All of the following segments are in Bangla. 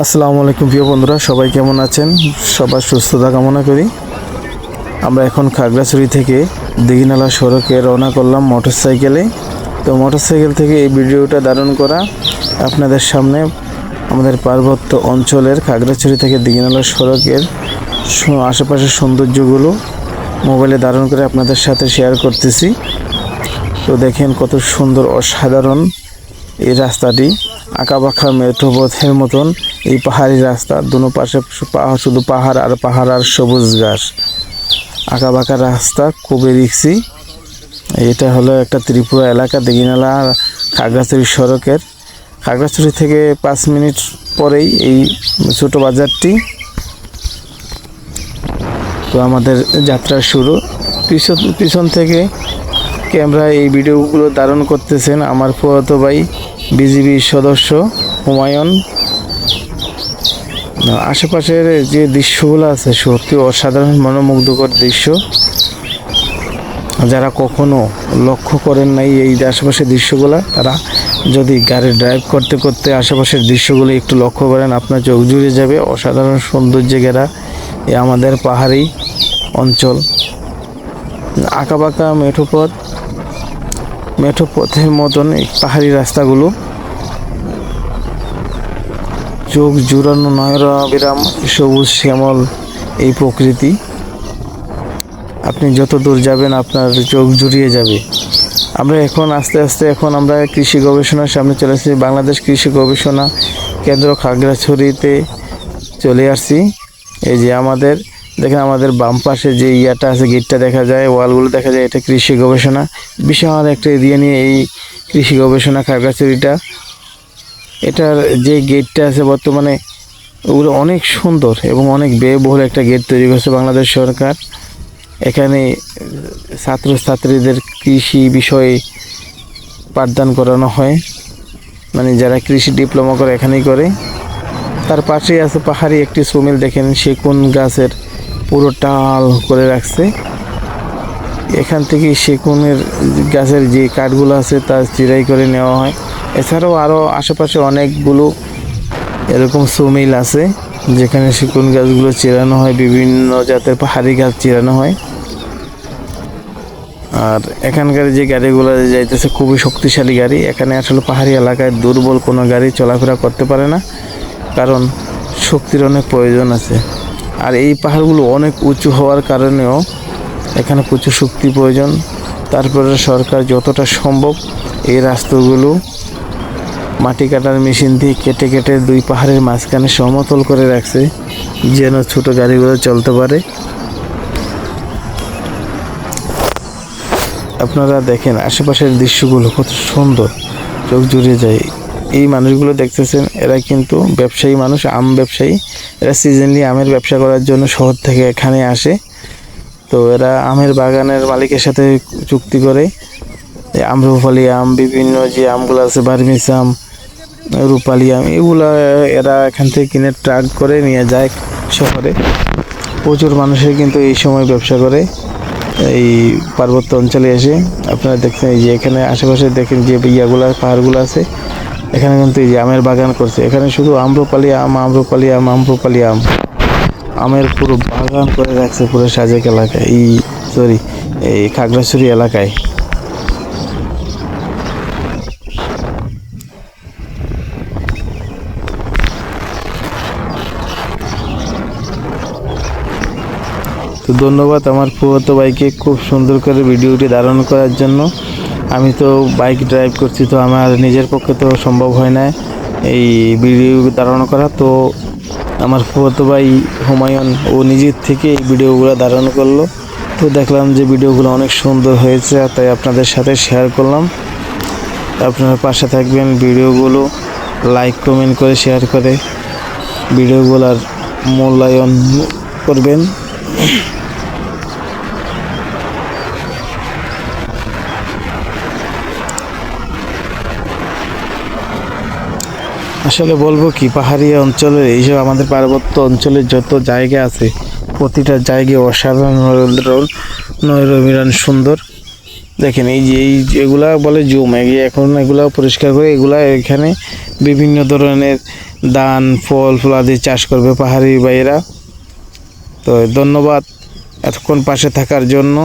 আসসালামু আলাইকুম প্রিয় বন্ধুরা, সবাই কেমন আছেন? সবার সুস্থতা কামনা করি। আমরা এখন খাগড়াছড়ি থেকে দিঘিনালা সড়কে রওনা করলাম মোটরসাইকেলে। তো মোটরসাইকেল থেকে এই ভিডিওটা ধারণ করা আপনাদের সামনে আমাদের পার্বত্য অঞ্চলের খাগড়াছড়ি থেকে দিঘিনালা সড়কের আশেপাশের সৌন্দর্যগুলো মোবাইলে ধারণ করে আপনাদের সাথে শেয়ার করতেছি। তো দেখেন কত সুন্দর, অসাধারণ এই রাস্তাটি। আঁকাবাঁকা মেঠোপথের মতন এই পাহাড়ি রাস্তা, দুনো পাশে শুধু পাহাড় আর পাহাড় আর সবুজ ঘাস। আঁকাবাঁকা রাস্তা, খুবই রিক্সি। এটা হলো একটা ত্রিপুরা এলাকা, দিঘিনালা খাগড়াছড়ি সড়কের। খাগড়াছড়ি থেকে 5 মিনিট পরেই এই ছোট বাজারটি। তো আমাদের যাত্রা শুরু। পিছন থেকে ক্যামেরায় এই ভিডিওগুলো ধারণ করতেছেন আমার ফুফাতো ভাই বিজিবি সদস্য হুমায়ুন। আশেপাশের যে দৃশ্যগুলো আছে সত্যি অসাধারণ, মনোমুগ্ধকর দৃশ্য। যারা কখনো লক্ষ্য করেন নাই এই আশেপাশের দৃশ্যগুলো, তারা যদি গাড়ি ড্রাইভ করতে করতে আশেপাশের দৃশ্যগুলো একটু লক্ষ্য করেন, আপনার চোখ জুড়ে যাবে। অসাধারণ সৌন্দর্যে ঘেরা এই আমাদের পাহাড়ি অঞ্চল। আঁকাবাঁকা মেঠোপথের মতন এই পাহাড়ি রাস্তাগুলো, চোখ জুড়ানো নয়নাভিরাম সবুজ শ্যামল এই প্রকৃতি। আপনি যত দূর যাবেন আপনার চোখ জুড়িয়ে যাবে। আমরা এখন আস্তে আস্তে আমরা কৃষি গবেষণার সামনে চলে আসছি। বাংলাদেশ কৃষি গবেষণা কেন্দ্র খাগড়াছড়িতে চলে আসছি। এই যে দেখেন আমাদের বাম পাশে যে ইয়াটা আছে, গেটটা দেখা যায়, ওয়ালগুলো দেখা যায়, এটা কৃষি গবেষণা। বিশাল একটা এরিয়া নিয়ে এই কৃষি গবেষণা খাগড়াছড়িটা। এটার যে গেটটা আছে বর্তমানে, ওগুলো অনেক সুন্দর এবং অনেক ব্যয়বহুল একটা গেট তৈরি করছে বাংলাদেশ সরকার। এখানে ছাত্রছাত্রীদের কৃষি বিষয়ে পাঠদান করানো হয়, মানে যারা কৃষি ডিপ্লোমা করে এখানেই করে। তার পাশেই আছে পাহাড়ি একটি সুমিল, দেখেন সেগুন গাছের পুরো টাল করে রাখছে। এখান থেকে সেগুনের গাছের যে কাঠগুলো আছে তা চিরাই করে নেওয়া হয়। এছাড়াও আরও আশেপাশে অনেকগুলো এরকম সুমিল আছে যেখানে সেগুন গাছগুলো চিরানো হয়, বিভিন্ন জাতের পাহাড়ি গাছ চিরানো হয়। আর এখানকার যে গাড়িগুলো যাইতেছে খুবই শক্তিশালী গাড়ি। এখানে আসলে পাহাড়ি এলাকায় দুর্বল কোনো গাড়ি চলাফেরা করতে পারে না, কারণ শক্তির অনেক প্রয়োজন আছে। আর এই পাহাড়গুলো অনেক উঁচু হওয়ার কারণেও এখানে প্রচুর শক্তি প্রয়োজন। তারপরে সরকার যতটা সম্ভব এই রাস্তাগুলো মাটি কাটার মেশিন দিয়ে কেটে কেটে দুই পাহাড়ের মাঝখানে সমতল করে রাখছে, যেন ছোট গাড়িগুলো চলতে পারে। আপনারা দেখেন আশেপাশের দৃশ্যগুলো কত সুন্দর, চোখ জুড়িয়ে যায়। এই মানুষগুলো দেখতেছেন, এরা কিন্তু ব্যবসায়ী মানুষ, আম ব্যবসায়ী। এরা সিজনলি আমের ব্যবসা করার জন্য শহর থেকে এখানে আসে। তো এরা আমের বাগানের মালিকের সাথে চুক্তি করে আম্রপালি আম, বিভিন্ন যে আমগুলো আছে, বার্মিস আম, রূপালি আম, এগুলা এরা এখান থেকে কিনে ট্রাক করে নিয়ে যায় শহরে। প্রচুর মানুষের কিন্তু এই সময় ব্যবসা করে এই পার্বত্য অঞ্চলে এসে। আপনারা দেখছেন এই যে এখানে আশেপাশে দেখেন যে ইয়াগুলা পাহাড়গুলো আছে, এখানে কিন্তু এই যে আমের বাগান করছে। এখানে শুধু আম্রপালি আম, আমের পুরো বাগান করে রাখছে পুরো সাজেক এলাকায়, এই খাগড়াছড়ি এলাকায়। তো ধন্যবাদ আমার ফুফাতো ভাইকে খুব সুন্দর করে ভিডিওটি ধারণ করার জন্য। আমি তো বাইক ড্রাইভ করছি, তো আমার নিজের পক্ষে তো সম্ভব হয় না এই ভিডিও ধারণ করা। তো আমার ফুফাতো ভাই হুমায়ুন ও নিজের থেকে এই ভিডিওগুলো ধারণ করলো। তো দেখলাম যে ভিডিওগুলো অনেক সুন্দর হয়েছে, তাই আপনাদের সাথে শেয়ার করলাম। আপনারা পাশে থাকবেন, ভিডিওগুলো লাইক কমেন্ট করে শেয়ার করে ভিডিওগুলোর মূল্যায়ন করবেন। আসলে বলবো কি, পাহাড়ি অঞ্চলের এইসব আমাদের পার্বত্য অঞ্চলের যত জায়গা আছে, প্রতিটা জায়গায় অসাধারণ নয়নাভিরাম সুন্দর। দেখেন এগুলা বলে জুম, এখন এগুলা পরিষ্কার করে এগুলা এখানে বিভিন্ন ধরনের ধান ফল ফলাদি চাষ করবে পাহাড়ি ভাইয়েরা। তো ধন্যবাদ এতক্ষণ পাশে থাকার জন্য,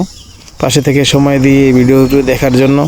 পাশে থেকে সময় দিয়ে এই ভিডিওটি দেখার জন্য।